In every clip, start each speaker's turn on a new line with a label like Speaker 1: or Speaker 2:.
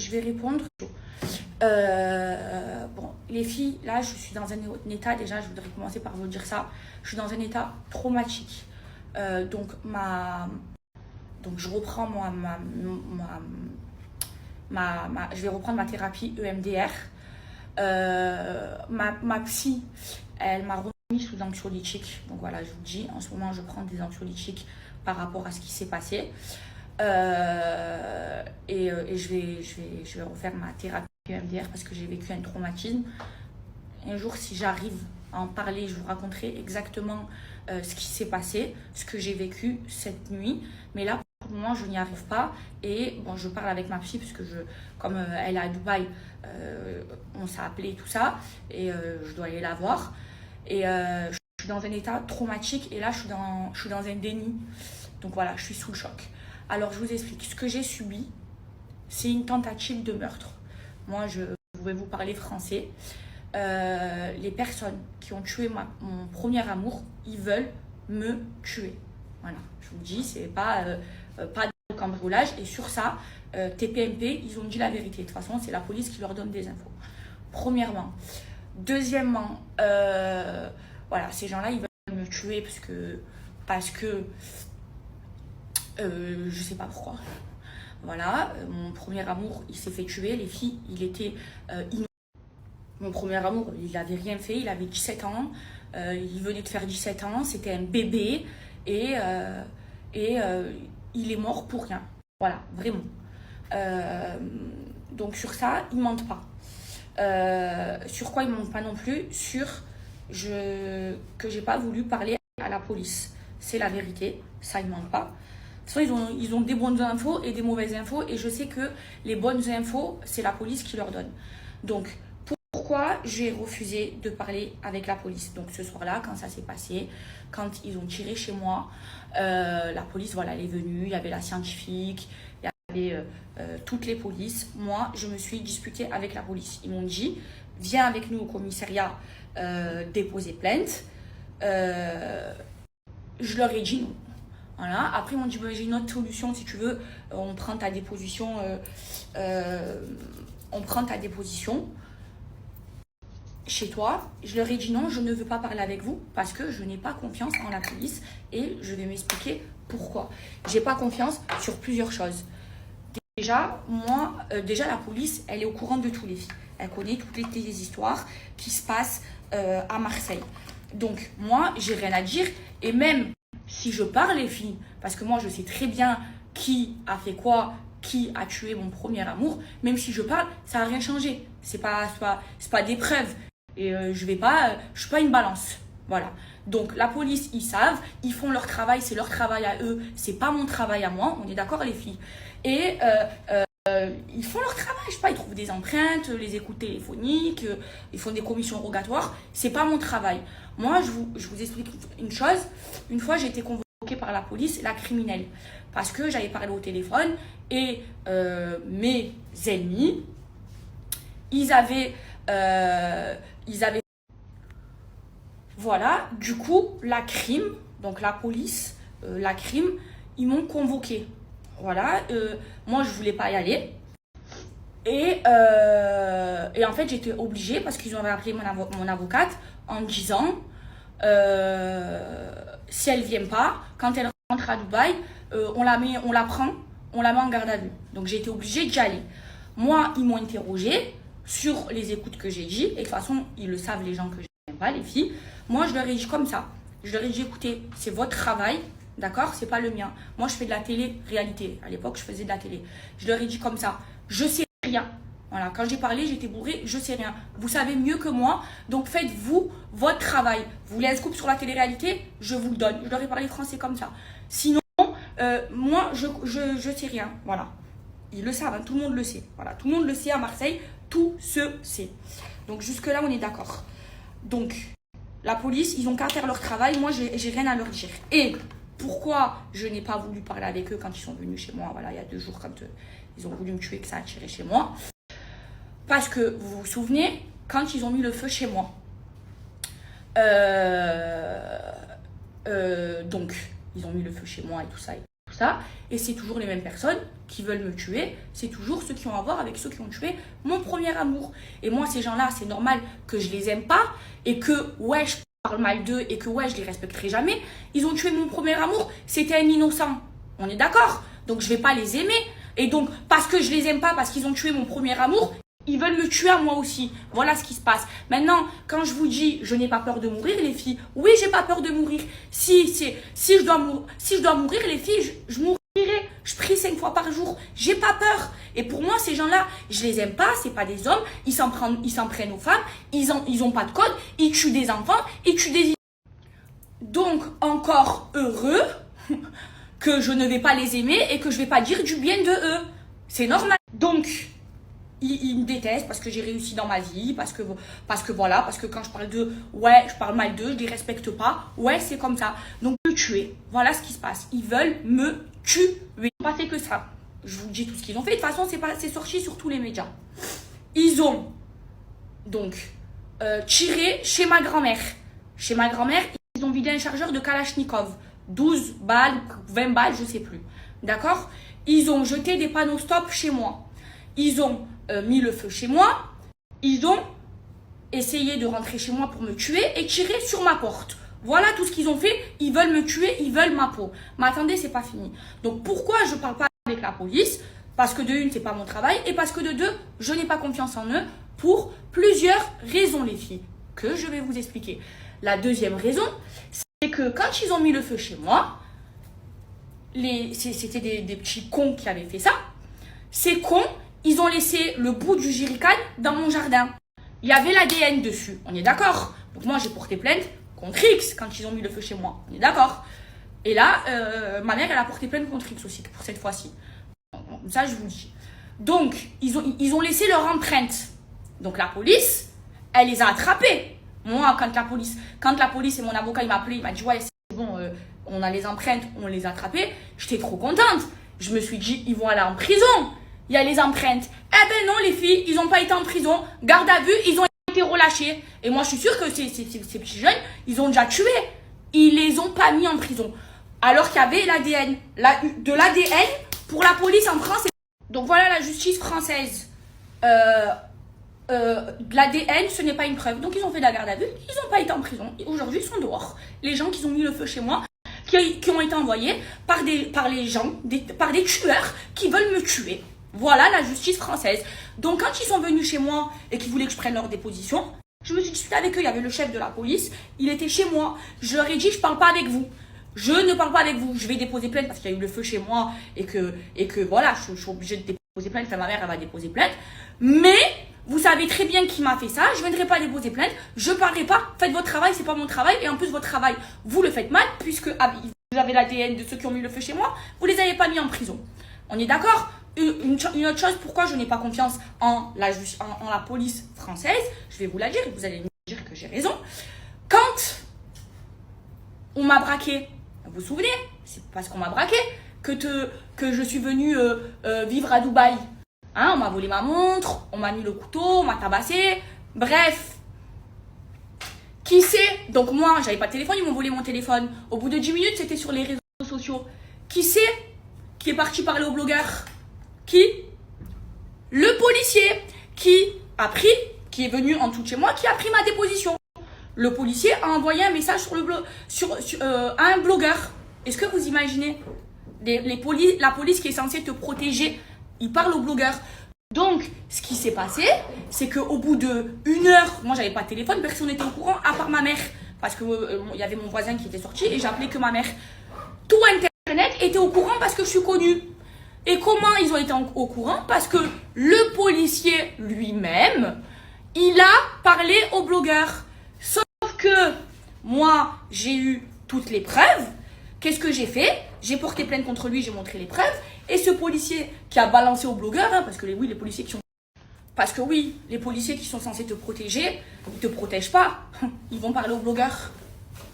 Speaker 1: je vais répondre. Bon, les filles, là, je suis dans un état, déjà, je voudrais commencer par vous dire ça. Je suis dans un état traumatique. Donc, je reprends je vais reprendre ma thérapie EMDR. Ma psy, elle m'a remis sous anxiolytique. Donc voilà, je vous dis, en ce moment, je prends des anxiolytiques par rapport à ce qui s'est passé. Et je vais refaire ma thérapie EMDR parce que j'ai vécu un traumatisme. Un jour, si j'arrive à en parler, je vous raconterai exactement ce qui s'est passé, ce que j'ai vécu cette nuit. Mais là, pour le moment, je n'y arrive pas. Et bon, je parle avec ma psy parce que comme elle est à Dubaï, on s'est appelé tout ça. Et je dois aller la voir. Et je suis dans un état traumatique. Et là, je suis dans un déni. Donc voilà, je suis sous le choc. Alors, je vous explique. Ce que j'ai subi, c'est une tentative de meurtre. Moi, je vais vous parler français. Les personnes qui ont tué mon premier amour, ils veulent me tuer. Voilà, je vous dis, c'est pas de cambriolage. Et sur ça, TPMP, ils ont dit la vérité. De toute façon, c'est la police qui leur donne des infos. Premièrement. Deuxièmement, voilà, ces gens-là, ils veulent me tuer parce que je sais pas pourquoi. Voilà, mon premier amour, il s'est fait tuer. Les filles, il était Mon premier amour, il n'avait rien fait, il avait 17 ans, il venait de faire 17 ans, c'était un bébé et il est mort pour rien. Voilà, vraiment. Donc sur ça, ils ne mentent pas. Sur quoi ils ne mentent pas non plus? Que j'ai pas voulu parler à la police. C'est la vérité, ça ils ne mentent pas. De toute façon, ils ont des bonnes infos et des mauvaises infos et je sais que les bonnes infos, c'est la police qui leur donne. Donc, pourquoi j'ai refusé de parler avec la police? Donc ce soir-là, quand ça s'est passé, quand ils ont tiré chez moi, la police, voilà, elle est venue, il y avait la scientifique, il y avait toutes les polices. Moi, je me suis disputée avec la police. Ils m'ont dit, viens avec nous au commissariat déposer plainte. Je leur ai dit non. Voilà. Après, ils m'ont dit, j'ai une autre solution, si tu veux, on prend ta déposition. Chez toi. Je leur ai dit non, je ne veux pas parler avec vous parce que je n'ai pas confiance en la police et je vais m'expliquer pourquoi. J'ai pas confiance sur plusieurs choses. Déjà, la police, elle est au courant de tous les filles. Elle connaît toutes les histoires qui se passent à Marseille. Donc, moi, j'ai rien à dire. Et même si je parle, les filles, parce que moi, je sais très bien qui a fait quoi, qui a tué mon premier amour, même si je parle, ça n'a rien changé. C'est pas des preuves. Et je suis pas une balance. Voilà. Donc la police, ils savent, ils font leur travail, c'est leur travail à eux, c'est pas mon travail à moi, on est d'accord les filles. Et ils font leur travail, je sais pas, ils trouvent des empreintes, les écoutes téléphoniques, ils font des commissions rogatoires, c'est pas mon travail. Moi, je vous explique une chose. Une fois, j'ai été convoquée par la police, la criminelle, parce que j'avais parlé au téléphone et mes ennemis, ils avaient voilà, du coup, la police, ils m'ont convoqué. Voilà, moi je voulais pas y aller. Et en fait, j'étais obligée parce qu'ils ont appelé mon avocate en disant si elle vient pas, quand elle rentre à Dubaï, on la met en garde à vue. Donc j'ai été obligée d'y aller. Moi, ils m'ont interrogée sur les écoutes que j'ai dit. Et de toute façon, ils le savent, les gens que j'aime pas, les filles. Moi, je leur ai dit comme ça. Je leur ai dit, écoutez, c'est votre travail, d'accord? C'est pas le mien. Moi, je fais de la télé-réalité. À l'époque, je faisais de la télé. Je leur ai dit comme ça. Je sais rien. Voilà, quand j'ai parlé, j'étais bourrée, je sais rien. Vous savez mieux que moi, donc faites-vous votre travail. Vous voulez un scoop sur la télé-réalité? Je vous le donne. Je leur ai parlé français comme ça. Sinon, moi, je sais rien. Voilà. Ils le savent, hein, tout le monde le sait. Voilà, tout le monde le sait à Marseille, tout se sait. Donc jusque-là, on est d'accord. Donc, la police, ils ont qu'à faire leur travail. Moi, j'ai rien à leur dire. Et pourquoi je n'ai pas voulu parler avec eux quand ils sont venus chez moi, voilà, il y a 2 jours, quand ils ont voulu me tuer, que ça a tiré chez moi. Parce que, vous vous souvenez, quand ils ont mis le feu chez moi, donc, ils ont mis le feu chez moi et tout ça. Et c'est toujours les mêmes personnes qui veulent me tuer, c'est toujours ceux qui ont à voir avec ceux qui ont tué mon premier amour. Et moi, ces gens-là, c'est normal que je les aime pas et que, ouais, je parle mal d'eux et que, ouais, je les respecterai jamais. Ils ont tué mon premier amour, c'était un innocent. On est d'accord? Donc, je vais pas les aimer. Et donc, parce que je les aime pas, parce qu'ils ont tué mon premier amour, ils veulent me tuer à moi aussi. Voilà ce qui se passe. Maintenant, quand je vous dis, je n'ai pas peur de mourir, les filles, oui, j'ai pas peur de mourir. Si je dois mourir, les filles, je mourrai. Je prie 5 fois par jour. J'ai pas peur. Et pour moi, ces gens-là, je les aime pas. C'est pas des hommes. Ils s'en prennent aux femmes. Ils ont pas de code. Ils tuent des enfants. Ils tuent des... Donc, encore heureux que je ne vais pas les aimer et que je vais pas dire du bien de eux. C'est normal. Donc... Ils me détestent parce que j'ai réussi dans ma vie, parce que voilà, parce que quand je parle d'eux, ouais, je parle mal d'eux, je les respecte pas, ouais, c'est comme ça. Donc, me tuer, voilà ce qui se passe. Ils veulent me tuer. Ils n'ont pas fait que ça. Je vous dis tout ce qu'ils ont fait. De toute façon, c'est sorti sur tous les médias. Ils ont donc tiré chez ma grand-mère. Chez ma grand-mère, ils ont vidé un chargeur de Kalachnikov. 12 balles, 20 balles, je sais plus. D'accord? Ils ont jeté des panneaux stop chez moi. Ils ont mis le feu chez moi, ils ont essayé de rentrer chez moi pour me tuer et tirer sur ma porte. Voilà tout ce qu'ils ont fait, ils veulent me tuer, ils veulent ma peau. Mais attendez, c'est pas fini. Donc pourquoi je parle pas avec la police? Parce que de une, c'est pas mon travail, et parce que de deux, je n'ai pas confiance en eux pour plusieurs raisons, les filles, que je vais vous expliquer. La deuxième raison, c'est que quand ils ont mis le feu chez moi, c'était des petits cons qui avaient fait ça. Ces cons, ils ont laissé le bout du jerrycan dans mon jardin. Il y avait l'ADN dessus, on est d'accord? Donc moi, j'ai porté plainte contre X quand ils ont mis le feu chez moi, on est d'accord? Et là, ma mère, elle a porté plainte contre X aussi, pour cette fois-ci. Ça, je vous le dis. Donc, ils ont laissé leur empreinte. Donc la police, elle les a attrapés. Moi, quand la police et mon avocat, il m'a appelé, il m'a dit, ouais, c'est bon, on a les empreintes, on les a attrapées. J'étais trop contente. Je me suis dit, ils vont aller en prison. Il y a les empreintes. Eh ben non, les filles, ils n'ont pas été en prison. Garde à vue, ils ont été relâchés. Et moi, je suis sûre que ces petits jeunes, ils ont déjà tué. Ils les ont pas mis en prison. Alors qu'il y avait l'ADN. De l'ADN pour la police en France. Donc voilà la justice française. L'ADN, ce n'est pas une preuve. Donc ils ont fait de la garde à vue. Ils n'ont pas été en prison. Aujourd'hui, ils sont dehors. Les gens qui ont mis le feu chez moi, qui ont été envoyés par des tueurs qui veulent me tuer. Voilà la justice française. Donc quand ils sont venus chez moi et qu'ils voulaient que je prenne leur déposition, je me suis disputé avec eux. Il y avait le chef de la police, il était chez moi. Je leur ai dit, je parle pas avec vous. Je ne parle pas avec vous. Je vais déposer plainte parce qu'il y a eu le feu chez moi et que voilà, je suis obligée de déposer plainte. Enfin, ma mère, elle va déposer plainte. Mais vous savez très bien qui m'a fait ça. Je ne viendrai pas déposer plainte. Je parlerai pas. Faites votre travail, c'est pas mon travail. Et en plus, votre travail, vous le faites mal puisque vous avez l'ADN de ceux qui ont mis le feu chez moi. Vous les avez pas mis en prison. On est d'accord? Une autre chose, pourquoi je n'ai pas confiance en la police française, je vais vous la dire et vous allez me dire que j'ai raison. Quand on m'a braqué, vous vous souvenez, c'est parce qu'on m'a braqué que je suis venue vivre à Dubaï. Hein, on m'a volé ma montre, on m'a mis le couteau, on m'a tabassé, bref. Qui c'est? Donc moi, j'avais pas de téléphone, ils m'ont volé mon téléphone. Au bout de 10 minutes, c'était sur les réseaux sociaux. Qui c'est qui est parti parler au blogueur? Qui? Le policier qui est venu en tout chez moi, qui a pris ma déposition. Le policier a envoyé un message à un blogueur. Est-ce que vous imaginez la police qui est censée te protéger, il parle au blogueur. Donc, ce qui s'est passé, c'est qu'au bout d'1 heure, moi j'avais pas de téléphone, personne n'était au courant, à part ma mère. Parce que y avait mon voisin qui était sorti et j'appelais que ma mère. Tout Internet était au courant parce que je suis connue. Et comment ils ont été au courant? Parce que le policier lui-même, il a parlé au blogueur. Sauf que moi, j'ai eu toutes les preuves. Qu'est-ce que j'ai fait? J'ai porté plainte contre lui, j'ai montré les preuves. Et ce policier qui a balancé au blogueur, hein, parce que les policiers qui sont censés te protéger, ils ne te protègent pas. Ils vont parler au blogueur.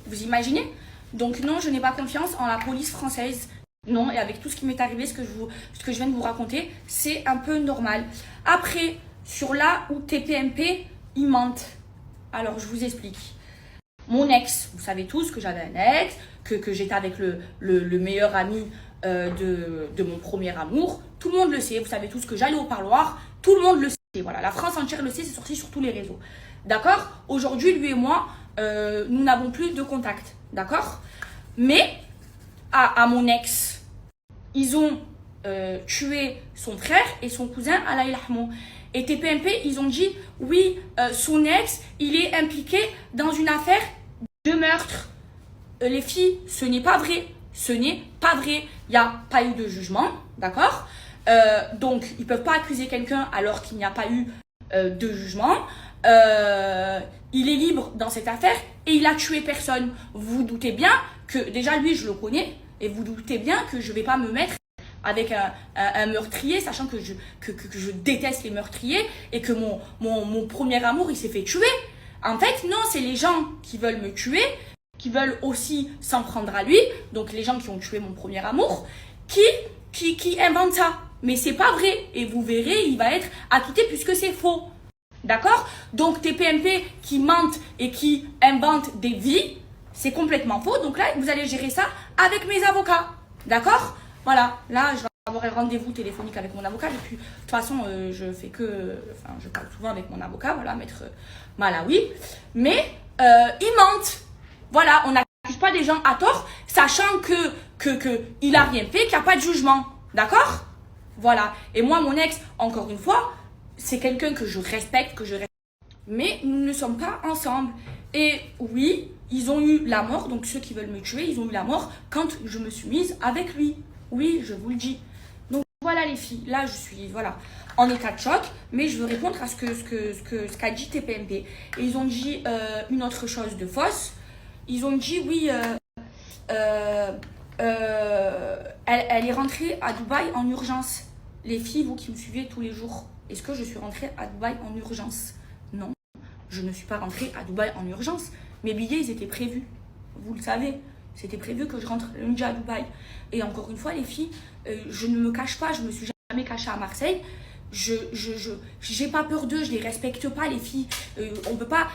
Speaker 1: Vous imaginez? Donc non, je n'ai pas confiance en la police française. Non, et avec tout ce qui m'est arrivé, ce que je viens de vous raconter, c'est un peu normal. Après, sur là où TPMP, ils mentent. Alors, je vous explique. Mon ex, vous savez tous que j'avais un ex, que j'étais avec le meilleur ami de mon premier amour. Tout le monde le sait. Vous savez tous que j'allais au parloir. Tout le monde le sait. Voilà, la France entière le sait. C'est sorti sur tous les réseaux. D'accord? Aujourd'hui, lui et moi, nous n'avons plus de contact. D'accord? Mais à mon ex, ils ont tué son frère et son cousin, Allah ilahmou. Et TPMP, ils ont dit, oui, son ex, il est impliqué dans une affaire de meurtre. Les filles, ce n'est pas vrai. Ce n'est pas vrai. Il n'y a pas eu de jugement, d'accord? Donc, ils ne peuvent pas accuser quelqu'un alors qu'il n'y a pas eu de jugement. Il est libre dans cette affaire et il a tué personne. Vous doutez bien que, déjà lui, je le connais, et vous doutez bien que je ne vais pas me mettre avec un meurtrier, sachant que je déteste les meurtriers et que mon premier amour, il s'est fait tuer. En fait, non, c'est les gens qui veulent me tuer, qui veulent aussi s'en prendre à lui, donc les gens qui ont tué mon premier amour, qui inventent ça. Mais c'est pas vrai, et vous verrez, il va être acquitté puisque c'est faux. D'accord? Donc TPMP qui mentent et qui inventent des vies, c'est complètement faux. Donc là, vous allez gérer ça avec mes avocats. D'accord? Voilà, là, je vais avoir un rendez-vous téléphonique avec mon avocat. Et puis, de toute façon, je parle souvent avec mon avocat, voilà, maître Malawi. Mais ils mentent. Voilà, on n'accuse pas des gens à tort, sachant qu'il a rien fait, qu'il n'y a pas de jugement. D'accord? Voilà. Et moi, mon ex, encore une fois, c'est quelqu'un que je respecte, mais nous ne sommes pas ensemble. Et oui, ils ont eu la mort, donc ceux qui veulent me tuer, ils ont eu la mort quand je me suis mise avec lui. Oui, je vous le dis. Donc voilà les filles, là je suis en état de choc, mais je veux répondre à ce qu'a dit TPMP. Et ils ont dit une autre chose de fausse. Ils ont dit oui, elle est rentrée à Dubaï en urgence. Les filles, vous qui me suivez tous les jours, est-ce que je suis rentrée à Dubaï en urgence? Non, je ne suis pas rentrée à Dubaï en urgence. Mes billets, ils étaient prévus. Vous le savez, c'était prévu que je rentre lundi à Dubaï. Et encore une fois, les filles, je ne me cache pas, je ne me suis jamais cachée à Marseille. J'ai pas peur d'eux, je les respecte pas, les filles. On peut pas,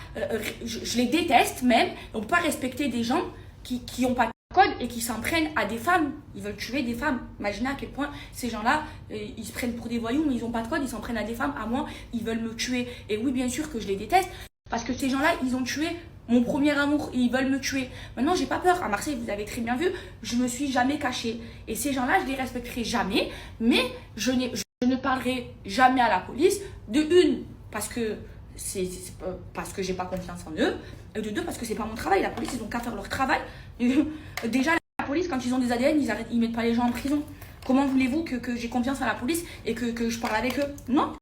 Speaker 1: je les déteste même. On peut pas respecter des gens qui ont pas de code et qui s'en prennent à des femmes. Ils veulent tuer des femmes. Imaginez à quel point ces gens-là, ils se prennent pour des voyous, mais ils ont pas de code, ils s'en prennent à des femmes. À moi, ils veulent me tuer. Et oui, bien sûr que je les déteste, parce que ces gens-là, ils ont tué mon premier amour et ils veulent me tuer. Maintenant, j'ai pas peur. À Marseille, vous avez très bien vu, je me suis jamais cachée. Et ces gens-là, je les respecterai jamais, mais je ne parlerai jamais à la police. De une, parce que j'ai pas confiance en eux. Et de deux, parce que c'est pas mon travail. La police, ils ont qu'à faire leur travail. Déjà, la police, quand ils ont des ADN, ils mettent pas les gens en prison. Comment voulez-vous que j'ai confiance à la police et que je parle avec eux? Non.